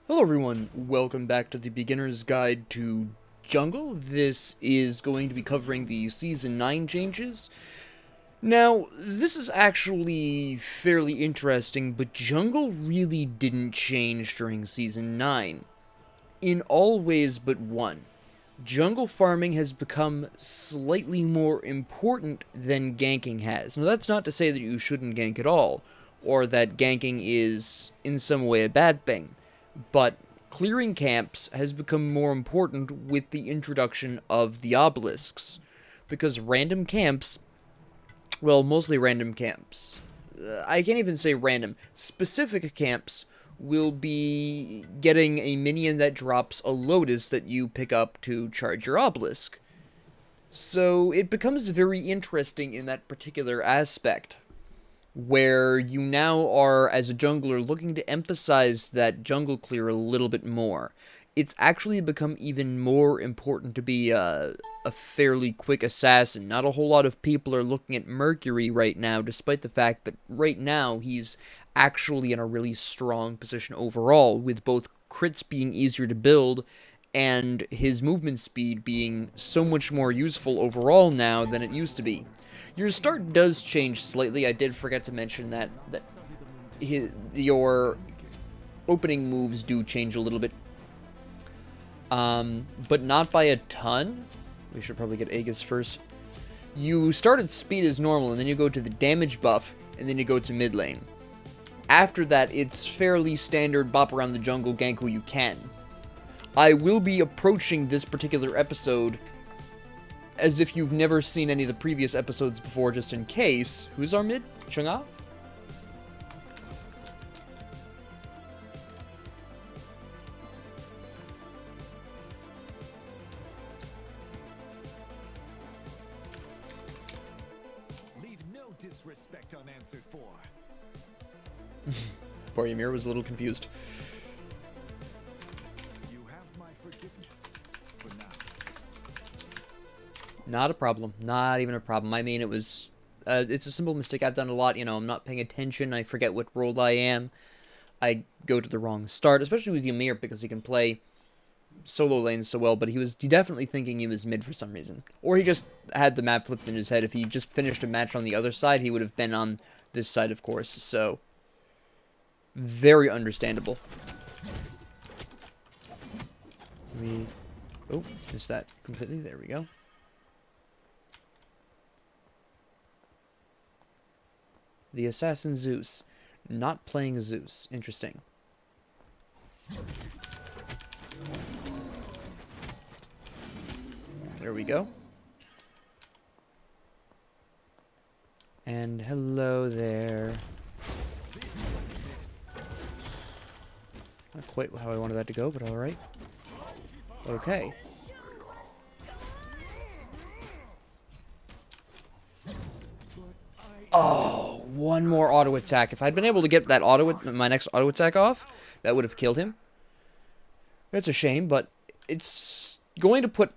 Hello everyone, welcome back to the Beginner's Guide to Jungle. This is going to be covering the Season 9 changes. Now, this is actually fairly interesting, but Jungle really didn't change during Season 9. In all ways but one. Jungle farming has become slightly more important than ganking has. Now, that's not to say that you shouldn't gank at all, or that ganking is in some way a bad thing. But clearing camps has become more important with the introduction of the obelisks. Because random camps, well, mostly random camps. I can't even say random. Specific camps will be getting a minion that drops a lotus that you pick up to charge your obelisk. So it becomes very interesting in that particular aspect, where you now are, as a jungler, looking to emphasize that jungle clear a little bit more. It's actually become even more important to be a fairly quick assassin. Not a whole lot of people are looking at Mercury right now, despite the fact that right now he's actually in a really strong position overall, with both crits being easier to build and his movement speed being so much more useful overall now than it used to be. Your start does change slightly. I did forget to mention that your opening moves do change a little bit, but not by a ton. We should probably get Aegis first. You start at speed as normal, and then you go to the damage buff, and then you go to mid lane. After that, it's fairly standard bop around the jungle, gank who you can. I will be approaching this particular episode as if you've never seen any of the previous episodes before, just in case. Who's our mid? Chang'e? Leave no disrespect unanswered for. Poor Ymir was a little confused. You have my forgiveness for now. Not a problem. Not even a problem. I mean, it's a simple mistake I've done a lot. You know, I'm not paying attention. I forget what role I am. I go to the wrong start, especially with Ymir, because he can play solo lanes so well, but he definitely thinking he was mid for some reason. Or he just had the map flipped in his head. If he just finished a match on the other side, he would have been on this side, of course. So, very understandable. Oh, missed that completely. There we go. The Assassin Zeus. Not playing Zeus. Interesting. There we go. And hello there. Not quite how I wanted that to go, but alright. Okay. Oh, one more auto attack. If I'd been able to get that my next auto attack off, that would have killed him. It's a shame, but it's going to put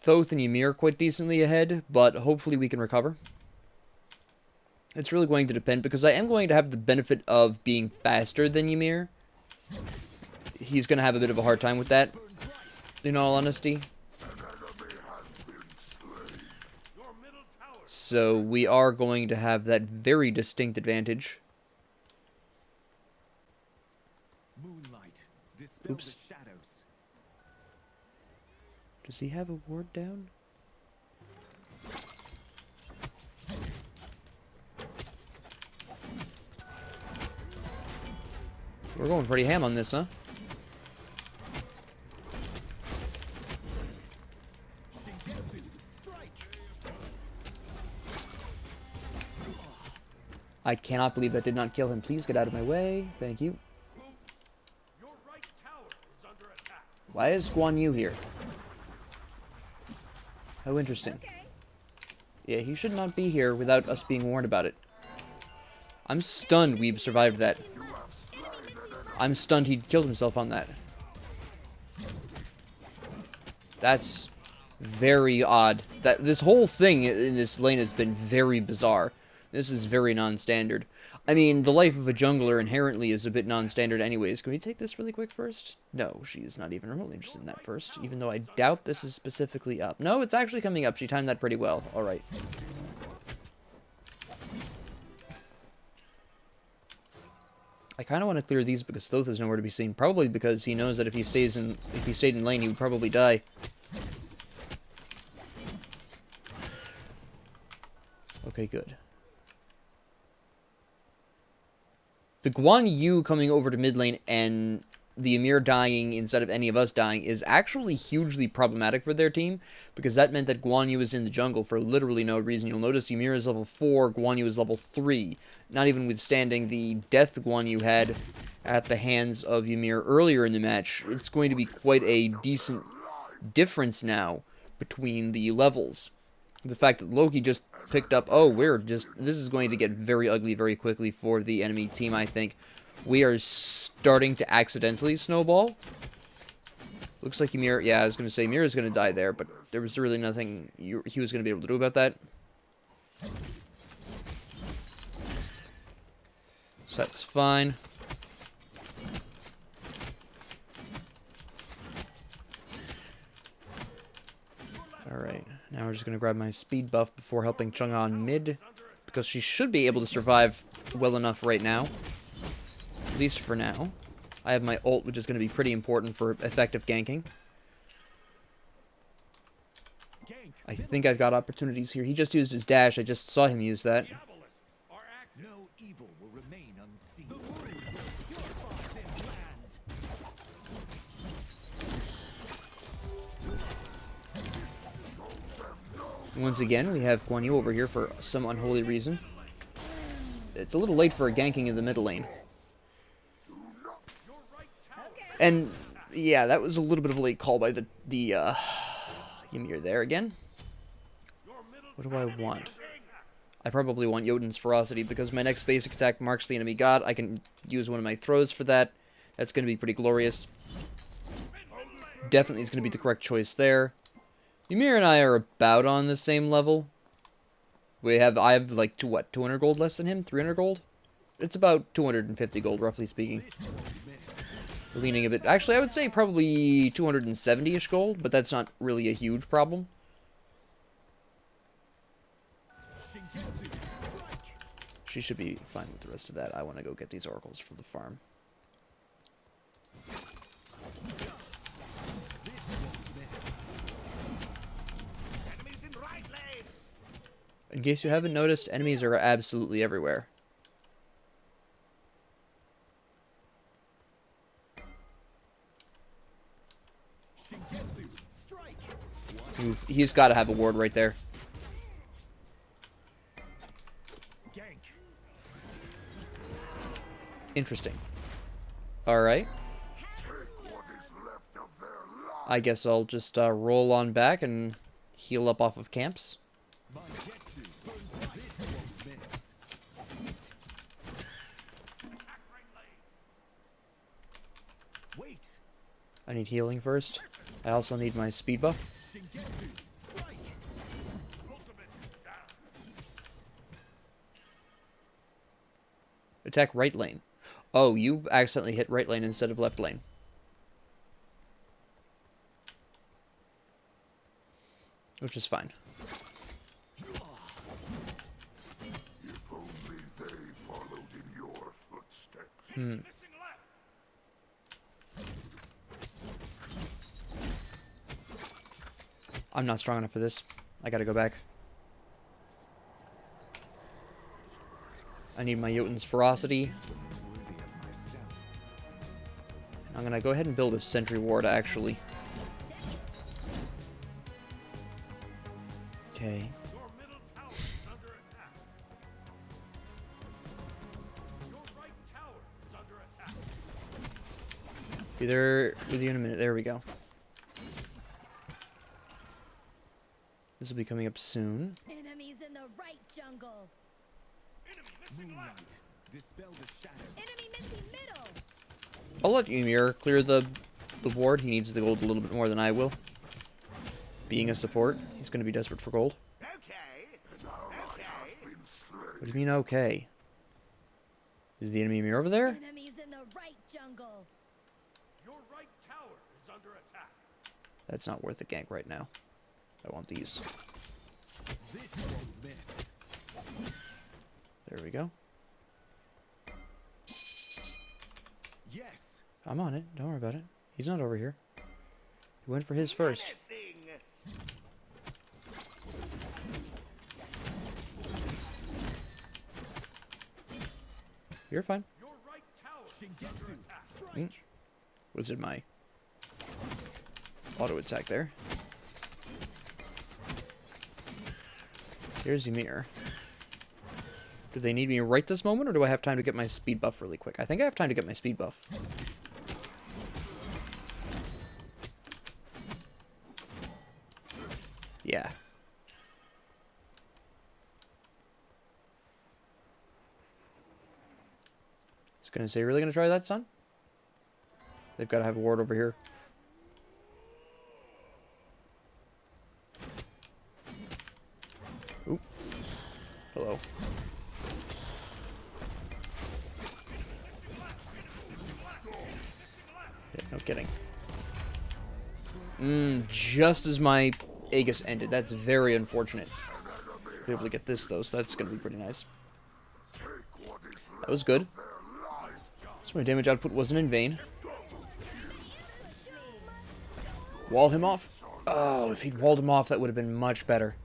Thoth and Ymir quite decently ahead, but hopefully we can recover. It's really going to depend, because I am going to have the benefit of being faster than Ymir. He's going to have a bit of a hard time with that, in all honesty. So we are going to have that very distinct advantage. Moonlight, dispel Oops. the shadows. Does he have a ward down? We're going pretty ham on this, huh? I cannot believe that did not kill him. Please get out of my way. Thank you. Your right tower is under attack. Why is Guan Yu here? How interesting. Yeah, he should not be here without us being warned about it. I'm stunned Weeb survived that. I'm stunned he killed himself on that. That's very odd. This whole thing in this lane has been very bizarre. This is very non-standard. I mean, the life of a jungler inherently is a bit non-standard anyways. Can we take this really quick first? No, she's not even remotely interested in that first, even though I doubt this is specifically up. No, it's actually coming up. She timed that pretty well. Alright. I kind of want to clear these because Thoth is nowhere to be seen. Probably because he knows that if he stayed in lane, he would probably die. Okay, good. The Guan Yu coming over to mid lane and the Ymir dying instead of any of us dying is actually hugely problematic for their team, because that meant that Guan Yu is in the jungle for literally no reason. You'll notice Ymir is level 4, Guan Yu is level 3, not even withstanding the death Guan Yu had at the hands of Ymir earlier in the match. It's going to be quite a decent difference now between the levels. The fact that Loki just picked up, this is going to get very ugly very quickly for the enemy team, I think. We are starting to accidentally snowball. Looks like Ymir, yeah, I was going to say Ymir is going to die there, but there was really nothing he was going to be able to do about that. So that's fine. Alright, now we're just going to grab my speed buff before helping Chang'e mid, because she should be able to survive well enough right now. At least for now. I have my ult, which is going to be pretty important for effective ganking. I think I've got opportunities here. He just used his dash. I just saw him use that. No evil will remain unseen. Once again, we have Guan Yu over here for some unholy reason. It's a little late for a ganking in the middle lane. And, yeah, that was a little bit of a late call by the Ymir there again. What do I want? I probably want Jotun's Ferocity, because my next basic attack marks the enemy god. I can use one of my throws for that. That's going to be pretty glorious. Definitely is going to be the correct choice there. Ymir and I are about on the same level. I have like 200 gold less than him? 300 gold? It's about 250 gold, roughly speaking. We're leaning a bit. Actually, I would say probably 270-ish gold, but that's not really a huge problem. She should be fine with the rest of that. I want to go get these oracles for the farm. In case you haven't noticed, enemies are absolutely everywhere. He's got to have a ward right there. Interesting. Alright. I guess I'll just roll on back and heal up off of camps. I need healing first. I also need my speed buff. Attack right lane. Oh, you accidentally hit right lane instead of left lane. Which is fine. I'm not strong enough for this. I gotta go back. I need my Jotun's Ferocity. I'm gonna go ahead and build a sentry ward, actually. Okay. Be there with you in a minute. There we go. This will be coming up soon. Enemies in the right jungle. Moonlight, dispel the shadow. Enemy missing middle. I'll let Ymir clear the ward. He needs the gold a little bit more than I will. Being a support, he's going to be desperate for gold. Okay. What do you mean, okay? Is the enemy Ymir over there? Enemies in the right jungle. Your right tower is under attack. That's not worth a gank right now. I want these. This won't miss. There we go. Yes. I'm on it. Don't worry about it. He's not over here. He went for his first. You're fine. Your right tower is under attack. Was it my auto attack there? Here's Ymir. Do they need me right this moment, or do I have time to get my speed buff really quick? I think I have time to get my speed buff. Yeah. I was gonna say, really gonna try that, son? They've got to have a ward over here. Oop. Hello. Yeah, no kidding. Just as my Aegis ended. That's very unfortunate. Be able to get this, though, so that's going to be pretty nice. That was good. So my damage output wasn't in vain. Wall him off. Oh, if he'd walled him off, that would have been much better.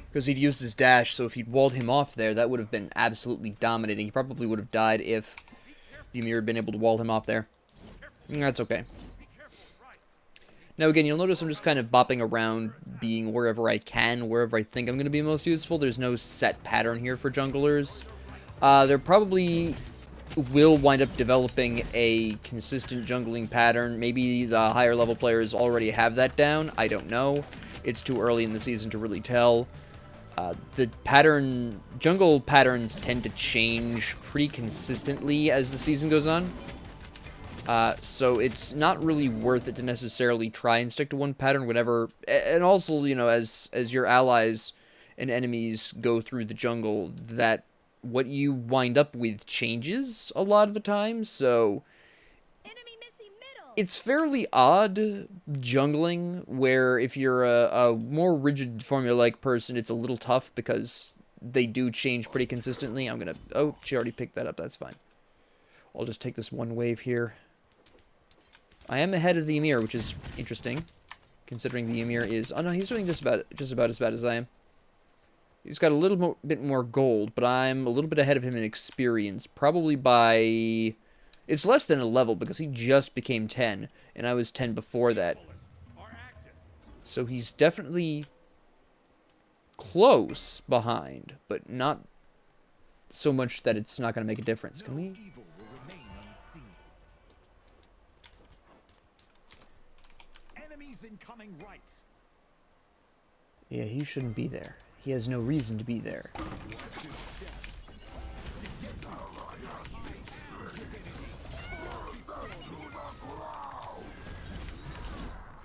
Because he'd used his dash, so if he'd walled him off there, that would have been absolutely dominating. He probably would have died if Ymir had been able to wall him off there. That's okay. Now again, you'll notice I'm just kind of bopping around, being wherever I can, wherever I think I'm going to be most useful. There's no set pattern here for junglers. There probably will wind up developing a consistent jungling pattern. Maybe the higher level players already have that down. I don't know. It's too early in the season to really tell. Jungle patterns tend to change pretty consistently as the season goes on. So it's not really worth it to necessarily try and stick to one pattern whenever, and also, you know, as your allies and enemies go through the jungle, that what you wind up with changes a lot of the time, so Enemy missing middle. it's fairly odd jungling, where if you're a more rigid formula-like person, it's a little tough because they do change pretty consistently. I'm gonna... Oh, she already picked that up. That's fine. I'll just take this one wave here. I am ahead of the Ymir, which is interesting, considering the Ymir is... Oh no, he's doing just about as bad as I am. He's got a little bit more gold, but I'm a little bit ahead of him in experience, probably by... It's less than a level, because he just became 10, and I was 10 before that. So he's definitely close behind, but not so much that it's not going to make a difference. Can we... Evil will remain unseen. Enemies incoming right. Yeah, he shouldn't be there. He has no reason to be there.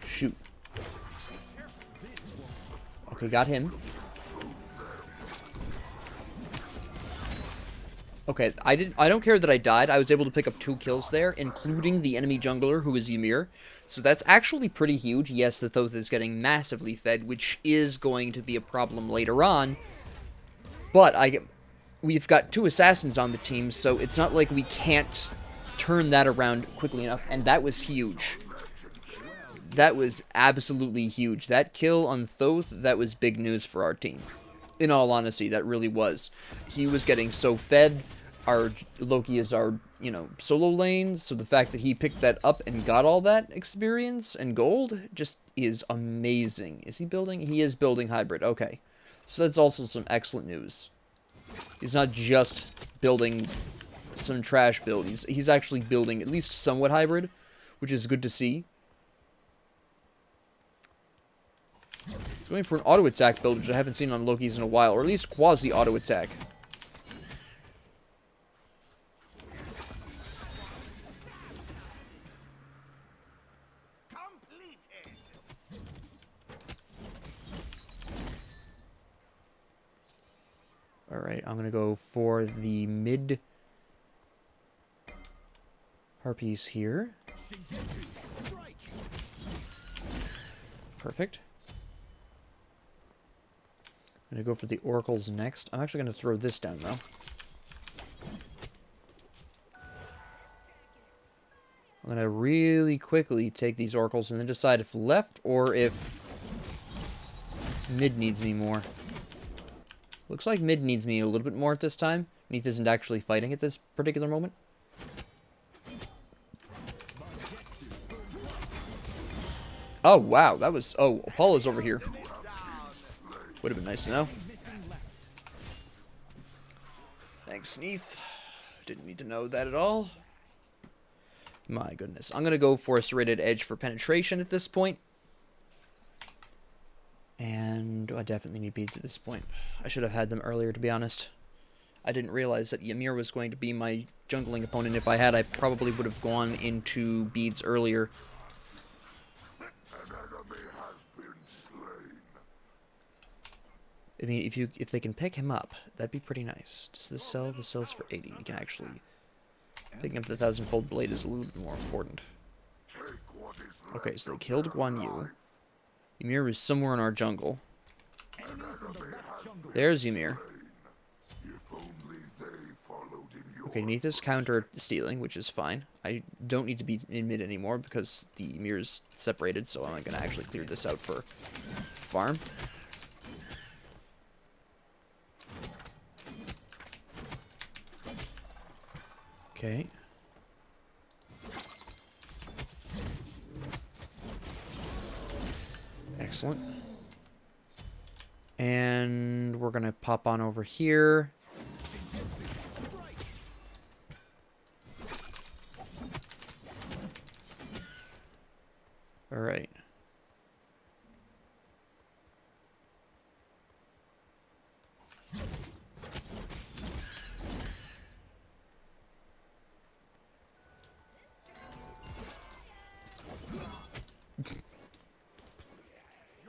Shoot. Okay, got him. Okay, I don't care that I died. I was able to pick up 2 kills there, including the enemy jungler, who is Ymir. So that's actually pretty huge. Yes, the Thoth is getting massively fed, which is going to be a problem later on. But we've got 2 assassins on the team, so it's not like we can't turn that around quickly enough. And that was huge. That was absolutely huge. That kill on Thoth, that was big news for our team. In all honesty, that really was. He was getting so fed. Our Loki is our, you know, solo lanes, so the fact that he picked that up and got all that experience and gold just is amazing. Is he building? He is building hybrid. Okay. So that's also some excellent news. He's not just building some trash build. He's actually building at least somewhat hybrid, which is good to see. He's going for an auto-attack build, which I haven't seen on Loki's in a while, or at least quasi-auto-attack. Alright, I'm going to go for the mid Harpies here. Perfect. I'm gonna go for the oracles next. I'm actually gonna throw this down though. I'm gonna really quickly take these oracles and then decide if left or if mid needs me more. Looks like mid needs me a little bit more at this time. Neath isn't actually fighting at this particular moment. Oh, wow, that was... Oh, Apollo's over here. Would have been nice to know. Thanks, Neath. Didn't need to know that at all. My goodness. I'm going to go for a serrated edge for penetration at this point. And I definitely need beads at this point. I should have had them earlier, to be honest. I didn't realize that Ymir was going to be my jungling opponent. If I had, I probably would have gone into beads earlier. I mean, if they can pick him up, that'd be pretty nice. Does this sell? This sells for 80. We can actually... Picking up the 1,000-fold blade is a little bit more important. Okay, so they killed Guan Yu. Ymir is somewhere in our jungle. There's Ymir. Okay, Neath is counter stealing, which is fine. I don't need to be in mid anymore because the Ymir is separated, so I'm going to actually clear this out for farm. Okay. Excellent. And we're going to pop on over here. All right.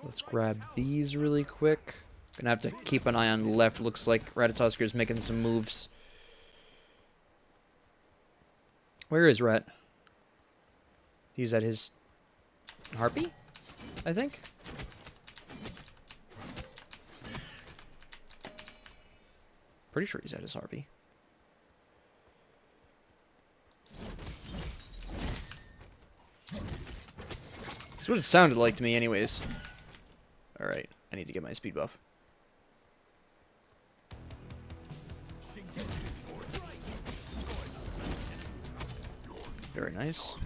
Let's grab these really quick. Gonna have to keep an eye on the left. Looks like Ratatosker is making some moves. Where is Rat? He's at his Harpy, I think. Pretty sure he's at his Harpy. That's what it sounded like to me anyways. Alright, I need to get my speed buff. Very nice.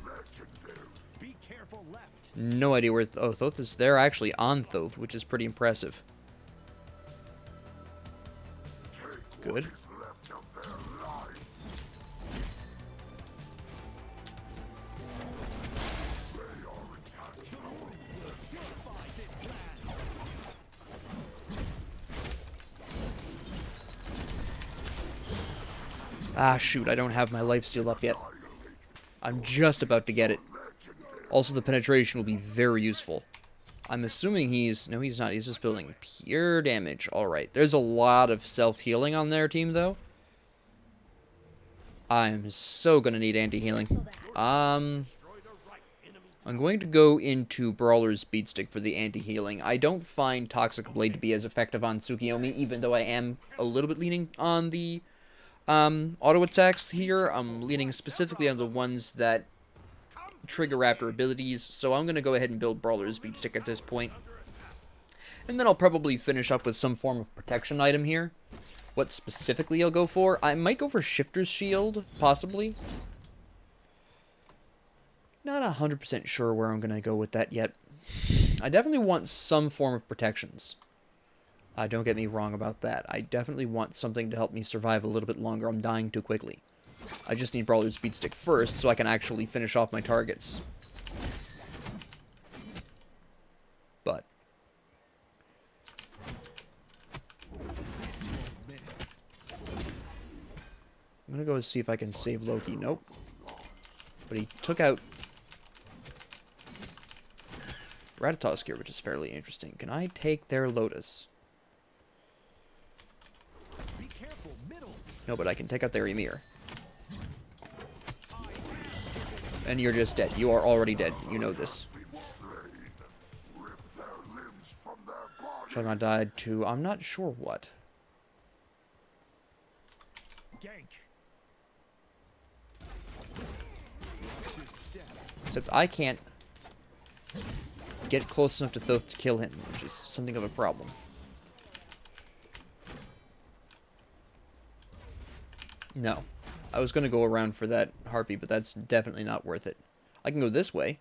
No idea where... Oh, Thoth is... They're actually on Thoth, which is pretty impressive. Good. Ah, shoot, I don't have my lifesteal up yet. I'm just about to get it. Also, the penetration will be very useful. I'm assuming he's... No, he's not. He's just building pure damage. Alright, there's a lot of self-healing on their team, though. I'm so gonna need anti-healing. I'm going to go into Brawler's Beatstick for the anti-healing. I don't find Toxic Blade to be as effective on Tsukiyomi, even though I am a little bit leaning on the auto attacks here. I'm leaning specifically on the ones that trigger Raptor abilities, so I'm going to go ahead and build Brawler's Beatstick at this point. And then I'll probably finish up with some form of protection item here. What specifically I'll go for? I might go for Shifter's Shield, possibly. Not 100% sure where I'm going to go with that yet. I definitely want some form of protections. Don't get me wrong about that. I definitely want something to help me survive a little bit longer. I'm dying too quickly. I just need Brawler's Beatstick first so I can actually finish off my targets. But I'm gonna go see if I can save Loki. Nope. But he took out Ratatosker, which is fairly interesting. Can I take their Lotus? No, but I can take out their Ymir. And you're just dead. You are already dead. You know this. Shogun died to... I'm not sure what. Gank. Except I can't get close enough to Thoth to kill him, which is something of a problem. No. I was going to go around for that harpy, but that's definitely not worth it. I can go this way.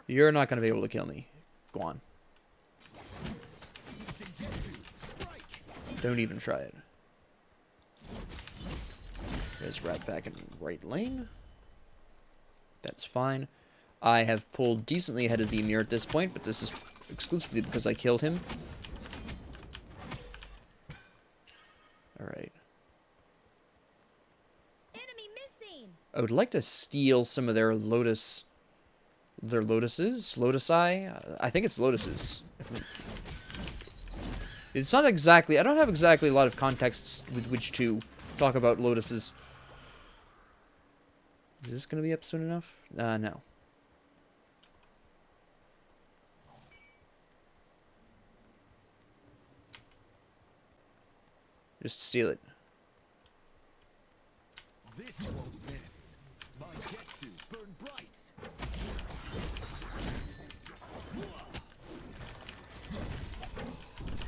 You're not going to be able to kill me. Go on. Don't even try it. There's Rat back in right lane. That's fine. I have pulled decently ahead of the Ymir at this point, but this is exclusively because I killed him. Alright. Enemy missing. I would like to steal some of their lotus... Their lotuses? Lotusi? I think it's lotuses. It's not exactly... I don't have exactly a lot of contexts with which to talk about lotuses. Is this going to be up soon enough? No. Just steal it. This won't miss. My Getsu burn bright.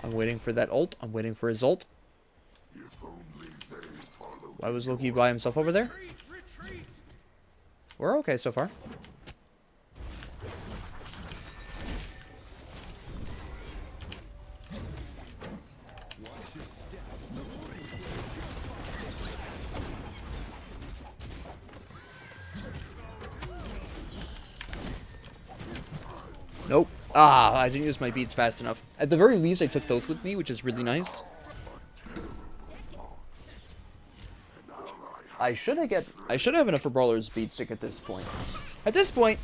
I'm waiting for that ult. I'm waiting for his ult. Why was Loki by himself over there? We're okay so far. Nope. Ah, I didn't use my beats fast enough. At the very least, I took Thoth with me, which is really nice. I should have enough for Brawler's beat stick at this point. At this point,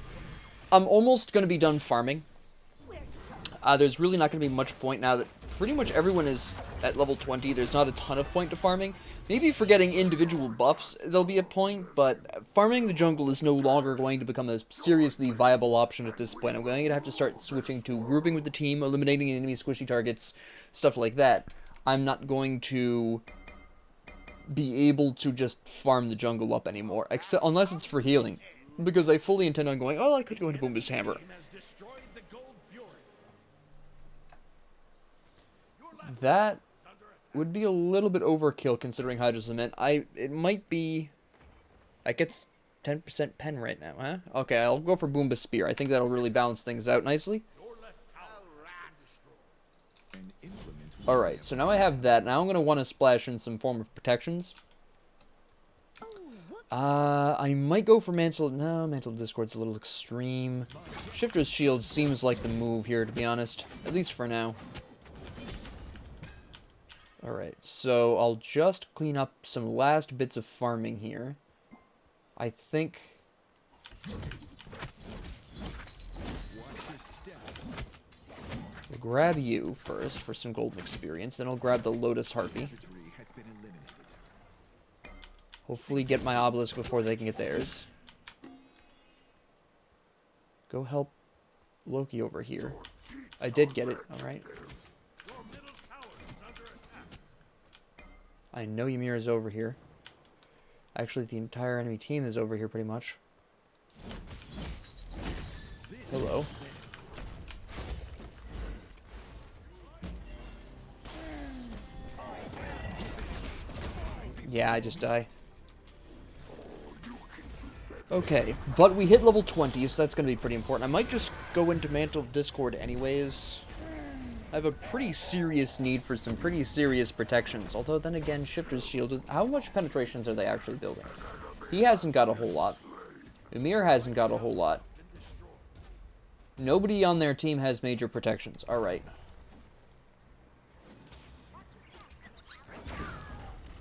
I'm almost going to be done farming. There's really not going to be much point now that pretty much everyone is at level 20. There's not a ton of point to farming. Maybe for getting individual buffs, there'll be a point, but farming the jungle is no longer going to become a seriously viable option at this point. I'm going to have to start switching to grouping with the team, eliminating enemy squishy targets, stuff like that. I'm not going to be able to just farm the jungle up anymore, except unless it's for healing, because I fully intend on going, oh, I could go into Boomba's Hammer. That would be a little bit overkill considering Hydro Cement. It might be... I get 10% pen right now, huh? Okay, I'll go for Boomba Spear. I think that'll really balance things out nicely. Alright, so now I have that. Now I'm going to want to splash in some form of protections. I might go for Mantle... No, Mantle Discord's a little extreme. Shifter's Shield seems like the move here, to be honest. At least for now. Alright, so I'll just clean up some last bits of farming here. I think... We'll grab you first for some golden experience, then I'll grab the Lotus Harpy. Hopefully get my obelisk before they can get theirs. Go help Loki over here. I did get it, alright. I know Ymir is over here. Actually, the entire enemy team is over here pretty much. Hello. Yeah, I just die. Okay, but we hit level 20, so that's going to be pretty important. I might just go into Mantle of Discord anyways. I have a pretty serious need for some pretty serious protections. Although, then again, Shifter's Shield... How much penetrations are they actually building? He hasn't got a whole lot. Ymir hasn't got a whole lot. Nobody on their team has major protections. Alright.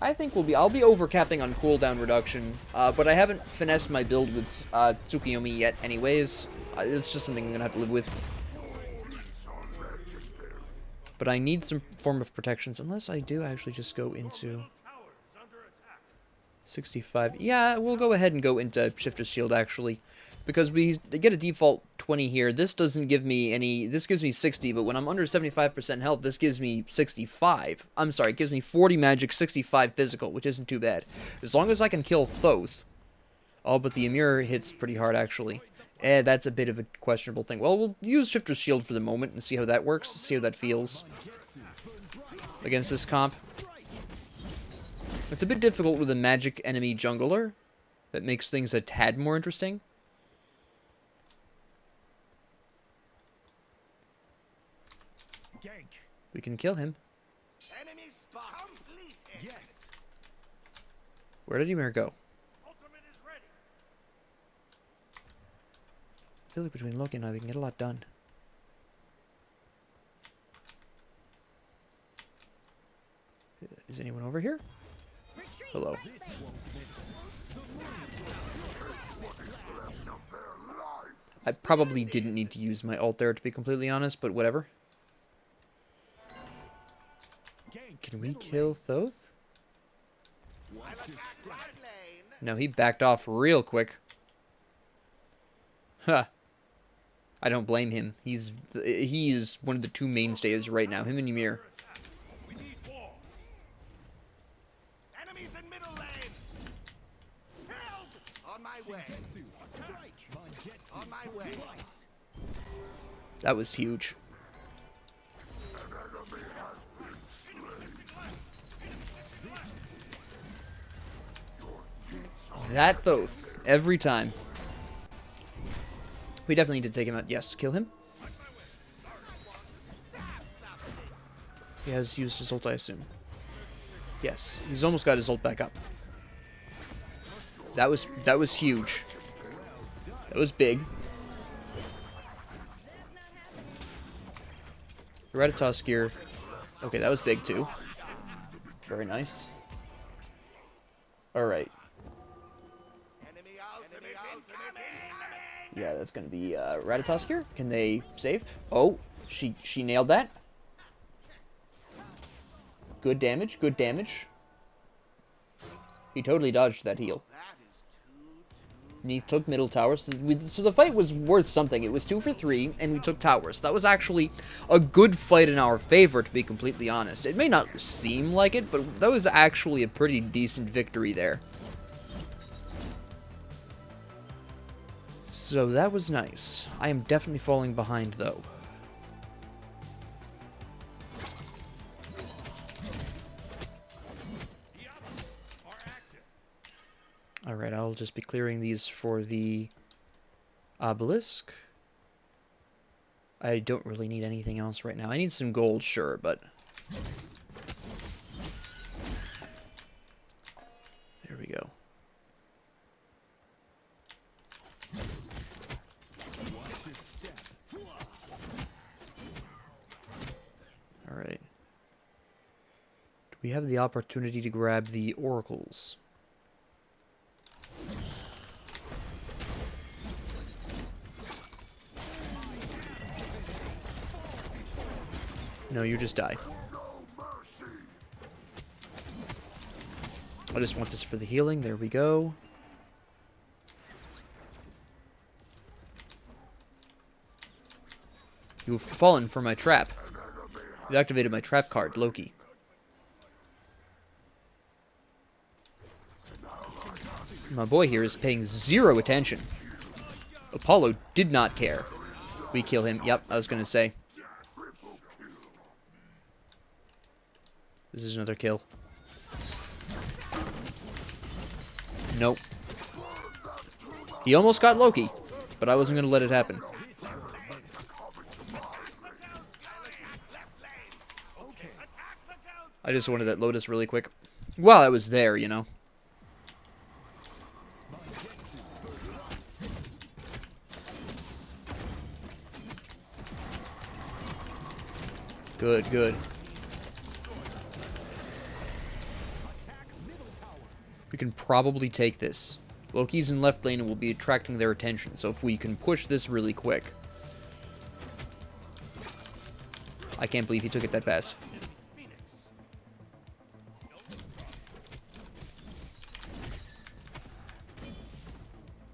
I think I'll be overcapping on cooldown reduction, but I haven't finessed my build with Tsukiyomi yet anyways. It's just something I'm going to have to live with. But But I need some form of protections, unless I do actually just go into 65. Yeah, we'll go ahead and go into Shifter's Shield, actually. Because we get a default 20 here. This doesn't give me any... This gives me 60, but when I'm under 75% health, this gives me 65. I'm sorry, it gives me 40 magic, 65 physical, which isn't too bad. As long as I can kill Thoth. Oh, but the Emir hits pretty hard, actually. That's a bit of a questionable thing. Well, we'll use Shifter's Shield for the moment and see how that works, see how that feels against this comp. It's a bit difficult with a magic enemy jungler. That makes things a tad more interesting. We can kill him. Enemy spot complete. Yes. Where did Emir go? Ultimate is ready. I feel like between Loki and I, we can get a lot done. Is anyone over here? Retreat Hello. right there. I probably didn't need to use my ult there, to be completely honest, but whatever. Can we kill Thoth? No, he backed off real quick. Huh. I don't blame him. He is one of the two mainstays right now, him and Ymir. We need war. Enemies in middle lane. Help! On my way. Strike. On my way. That was huge. That Thoth. Every time. We definitely need to take him out. Yes, kill him. He has used his ult, I assume. Yes, he's almost got his ult back up. That was huge. That was big. Ratatoskir. Okay, that was big too. Very nice. Alright. Yeah, that's gonna be Ratatoskir. Can they save? Oh, she nailed that. Good damage, good damage. He totally dodged that heal. And he took middle towers. So the fight was worth something. It was 2 for 3, and we took towers. That was actually a good fight in our favor, to be completely honest. It may not seem like it, but that was actually a pretty decent victory there. So that was nice. I am definitely falling behind, though. Alright, I'll just be clearing these for the obelisk. I don't really need anything else right now. I need some gold, sure, but... There we go. Alright. Do we have the opportunity to grab the oracles? No, you just die. I just want this for the healing. There we go. You've fallen for my trap. You activated my trap card, Loki. My boy here is paying zero attention. Apollo did not care. We kill him. Yep, I was going to say. This is another kill. Nope. He almost got Loki, but I wasn't going to let it happen. I just wanted that Lotus really quick. While I was there, you know. Good, good. We can probably take this. Loki's in left lane and will be attracting their attention, so if we can push this really quick. I can't believe he took it that fast.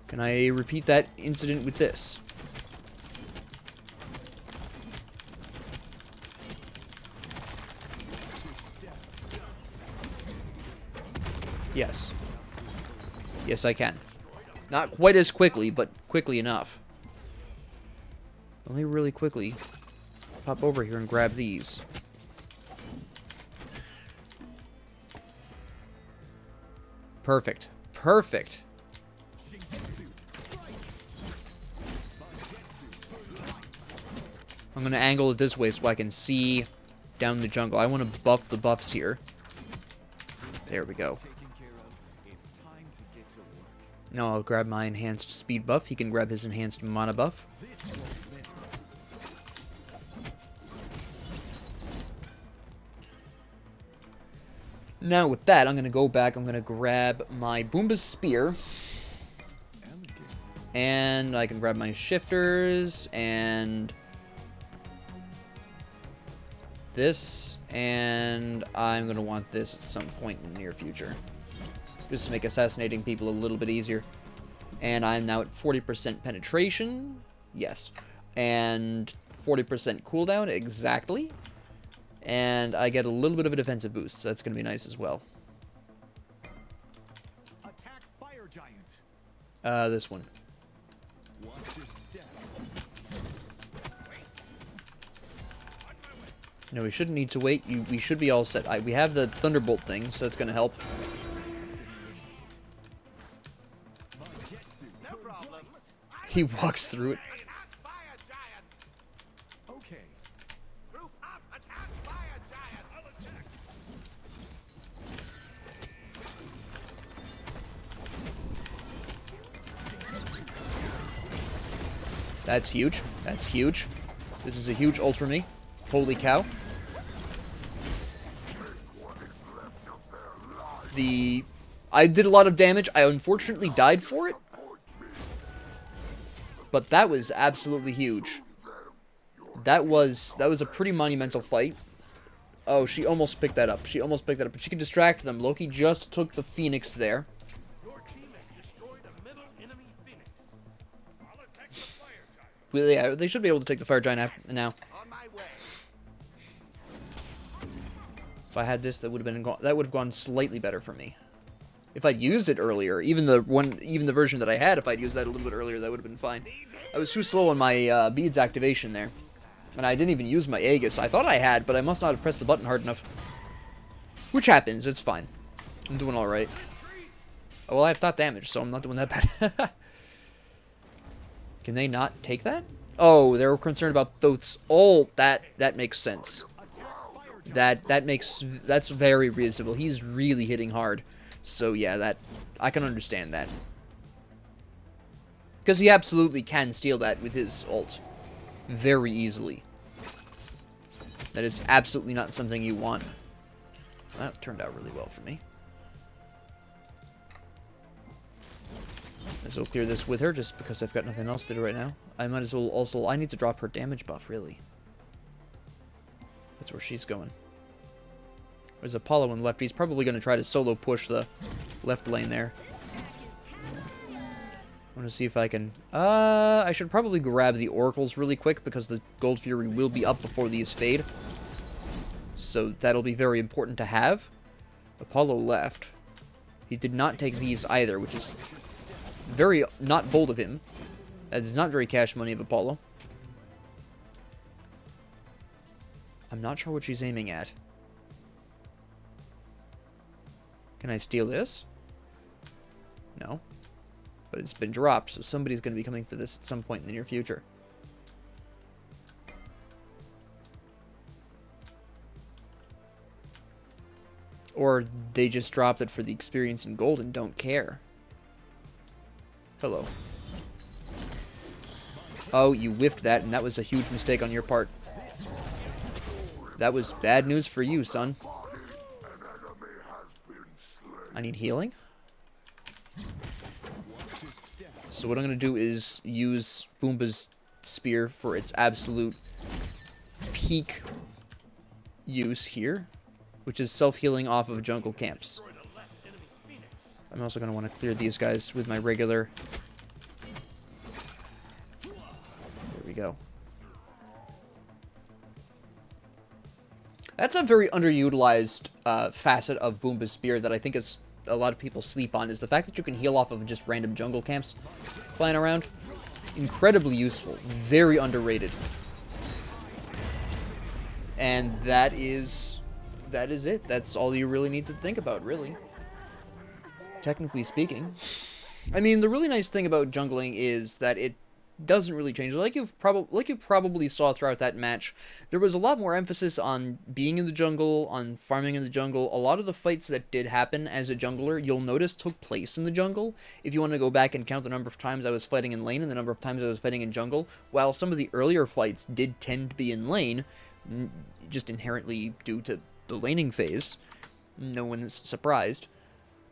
Can I repeat that incident with this? Yes. Yes, I can. Not quite as quickly, but quickly enough. Only really quickly. Pop over here and grab these. Perfect. Perfect. I'm going to angle it this way so I can see down the jungle. I want to buff the buffs here. There we go. Now I'll grab my enhanced speed buff. He can grab his enhanced mana buff. Now with that, I'm going to go back. I'm going to grab my Boomba's Spear. And I can grab my shifters and this. And I'm going to want this at some point in the near future. Just to make assassinating people a little bit easier. And I'm now at 40% penetration. Yes. And 40% cooldown, exactly. And I get a little bit of a defensive boost, so that's going to be nice as well. Attack fire giant. This one. Watch your step. No, we shouldn't need to wait. We should be all set. We have the Thunderbolt thing, so that's going to help. No problem. He walks through it. Attack fire giant. Okay. Group up. Attack fire giant. I'll attack. That's huge. That's huge. This is a huge ult for me. Holy cow. I did a lot of damage. I unfortunately died for it. But that was absolutely huge. That was a pretty monumental fight. Oh, she almost picked that up. She almost picked that up. But she could distract them. Loki just took the Phoenix there. Your team has destroyed a middle enemy Phoenix. I'll attack the fire giant. Well, yeah, they should be able to take the Fire Giant now. On my way. If I had this, that would have gone slightly better for me. If I'd used it earlier, even the version that I had, if I'd used that a little bit earlier, that would have been fine. I was too slow on my beads activation there. And I didn't even use my Aegis. I thought I had, but I must not have pressed the button hard enough. Which happens, it's fine. I'm doing alright. Oh, well, I have top damage, so I'm not doing that bad. Can they not take that? Oh, they're concerned about Thoth's ult. That makes sense. That's very reasonable. He's really hitting hard. So yeah, I can understand that. Because he absolutely can steal that with his ult. Very easily. That is absolutely not something you want. That turned out really well for me. Might as well clear this with her, just because I've got nothing else to do right now. I might as well also... I need to drop her damage buff, really. That's where she's going. There's Apollo in left. He's probably going to try to solo push the left lane there. I want to see if I can... I should probably grab the oracles really quick, because the Gold Fury will be up before these fade. So that'll be very important to have. Apollo left. He did not take these either, which is very not bold of him. That is not very cash money of Apollo. I'm not sure what she's aiming at. Can I steal this? No. But it's been dropped, so somebody's going to be coming for this at some point in the near future. Or they just dropped it for the experience in gold and don't care. Hello. Oh, you whiffed that, and that was a huge mistake on your part. That was bad news for you, son. I need healing. So what I'm going to do is use Boomba's spear for its absolute peak use here, which is self-healing off of jungle camps. Destroyed a left enemy phoenix. I'm also going to want to clear these guys with my regular. There we go. That's a very underutilized facet of Boomba's Spear that I think is a lot of people sleep on, is the fact that you can heal off of just random jungle camps flying around. Incredibly useful. Very underrated. And that is it. That's all you really need to think about, really. Technically speaking. I mean, the really nice thing about jungling is that it doesn't really change. Like you probably saw throughout that match, there was a lot more emphasis on being in the jungle, on farming in the jungle. A lot of the fights that did happen as a jungler, you'll notice took place in the jungle. If you want to go back and count the number of times I was fighting in lane and the number of times I was fighting in jungle, while some of the earlier fights did tend to be in lane, just inherently due to the laning phase, no one's surprised.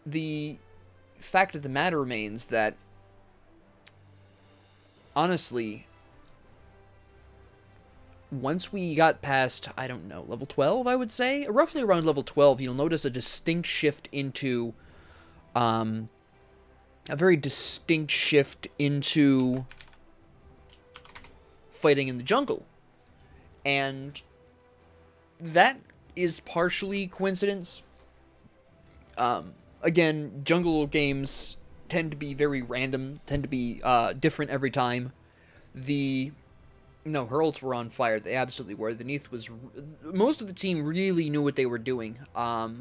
The fact of the matter remains that, honestly, once we got past, I don't know, level 12, I would say, roughly around level 12, you'll notice a distinct shift into, a very distinct shift into fighting in the jungle. And that is partially coincidence. Again, jungle games tend to be very random, tend to be different every time. No, her ults were on fire. They absolutely were. The Neath was... Most of the team really knew what they were doing.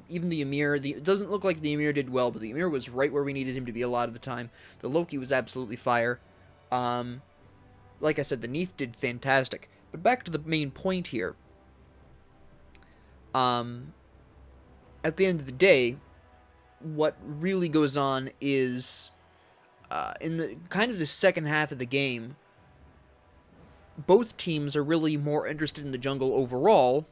Even the Ymir... It doesn't look like the Ymir did well, but the Ymir was right where we needed him to be a lot of the time. The Loki was absolutely fire. Like I said, the Neath did fantastic. But back to the main point here. At the end of the day, what really goes on is, in the kind of the second half of the game, both teams are really more interested in the jungle overall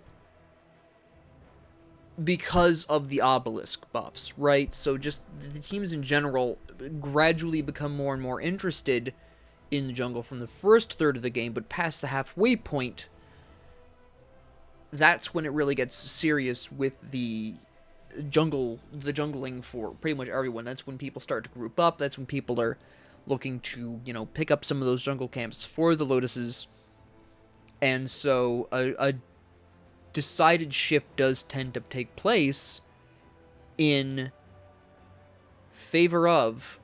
because of the obelisk buffs, right? So just the teams in general gradually become more and more interested in the jungle from the first third of the game, but past the halfway point, that's when it really gets serious with the jungling for pretty much everyone. That's when people start to group up. That's when people are looking to, you know, pick up some of those jungle camps for the Lotuses. And so a decided shift does tend to take place in favor of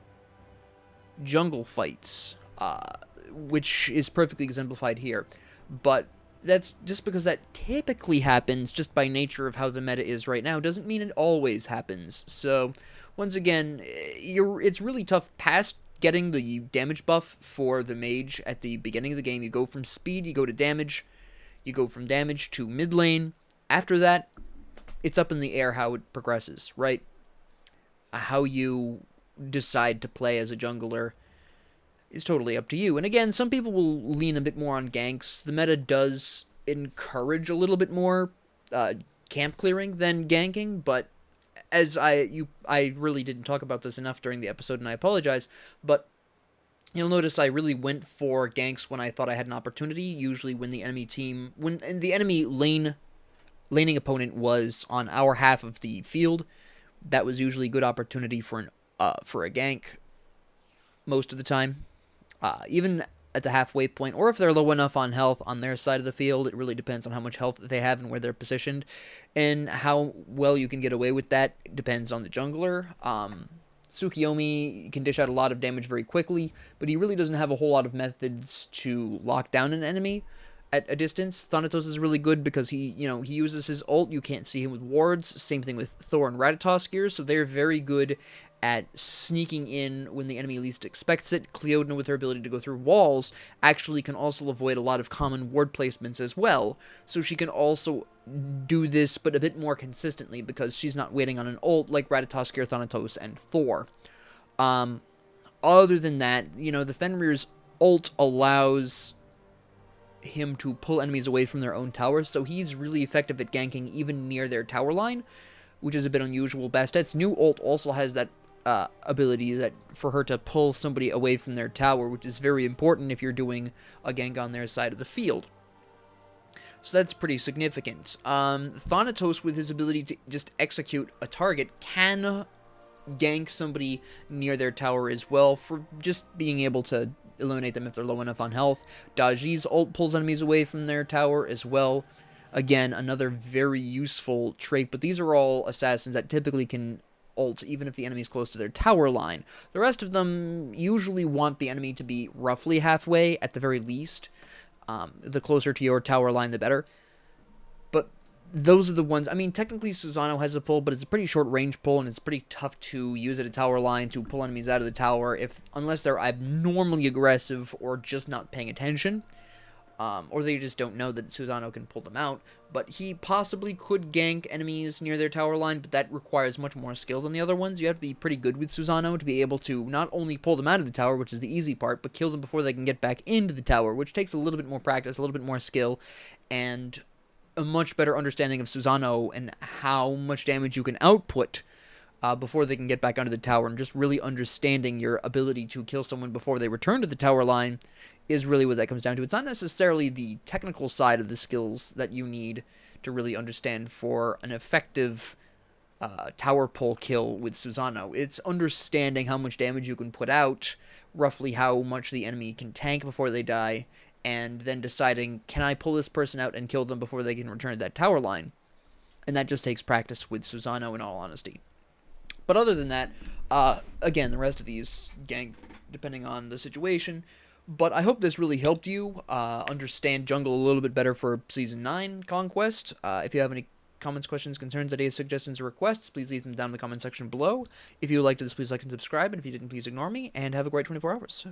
jungle fights, which is perfectly exemplified here. But that's just because that typically happens just by nature of how the meta is right now doesn't mean it always happens. So once again, it's really tough past getting the damage buff for the mage at the beginning of the game. You go from speed, you go to damage, you go from damage to mid lane. After that, it's up in the air how it progresses, right? How you decide to play as a jungler is totally up to you. And again, some people will lean a bit more on ganks. The meta does encourage a little bit more camp clearing than ganking, but as I really didn't talk about this enough during the episode, and I apologize, but you'll notice I really went for ganks when I thought I had an opportunity, usually when the enemy team, when the enemy laning opponent was on our half of the field. That was usually a good opportunity for a gank most of the time. Even at the halfway point, or if they're low enough on health on their side of the field, it really depends on how much health they have and where they're positioned, and how well you can get away with that depends on the jungler. Tsukiyomi can dish out a lot of damage very quickly, but he really doesn't have a whole lot of methods to lock down an enemy at a distance. Thanatos is really good because he uses his ult. You can't see him with wards. Same thing with Thor and Ratatosk here, so they're very good at sneaking in when the enemy least expects it. Cleodna, with her ability to go through walls, actually can also avoid a lot of common ward placements as well, so she can also do this, but a bit more consistently, because she's not waiting on an ult like Ratatosk, Thanatos, and Thor. Other than that, the Fenrir's ult allows him to pull enemies away from their own towers, so he's really effective at ganking even near their tower line, which is a bit unusual. Bastet's new ult also has that ability that for her to pull somebody away from their tower, which is very important if you're doing a gank on their side of the field. So that's pretty significant. Thanatos, with his ability to just execute a target, can gank somebody near their tower as well, for just being able to eliminate them if they're low enough on health. Daji's ult pulls enemies away from their tower as well. Again, another very useful trait, but these are all assassins that typically can ult even if the enemy's close to their tower line. The rest of them usually want the enemy to be roughly halfway at the very least. The closer to your tower line, the better. But those are the ones. I mean, technically Susano has a pull, but it's a pretty short range pull, and it's pretty tough to use at a tower line to pull enemies out of the tower unless they're abnormally aggressive or just not paying attention. Or they just don't know that Susano can pull them out. But he possibly could gank enemies near their tower line, but that requires much more skill than the other ones. You have to be pretty good with Susano to be able to not only pull them out of the tower, which is the easy part, but kill them before they can get back into the tower, which takes a little bit more practice, a little bit more skill, and a much better understanding of Susano and how much damage you can output before they can get back under the tower, and just really understanding your ability to kill someone before they return to the tower line is really what that comes down to. It's not necessarily the technical side of the skills that you need to really understand for an effective tower pull kill with Susano. It's understanding how much damage you can put out, roughly how much the enemy can tank before they die, and then deciding, can I pull this person out and kill them before they can return to that tower line? And that just takes practice with Susano, in all honesty. But other than that, again, the rest of these gank depending on the situation. But I hope this really helped you understand jungle a little bit better for Season 9 Conquest. If you have any comments, questions, concerns, ideas, suggestions, or requests, please leave them down in the comment section below. If you liked this, please like and subscribe, and if you didn't, please ignore me, and have a great 24 hours.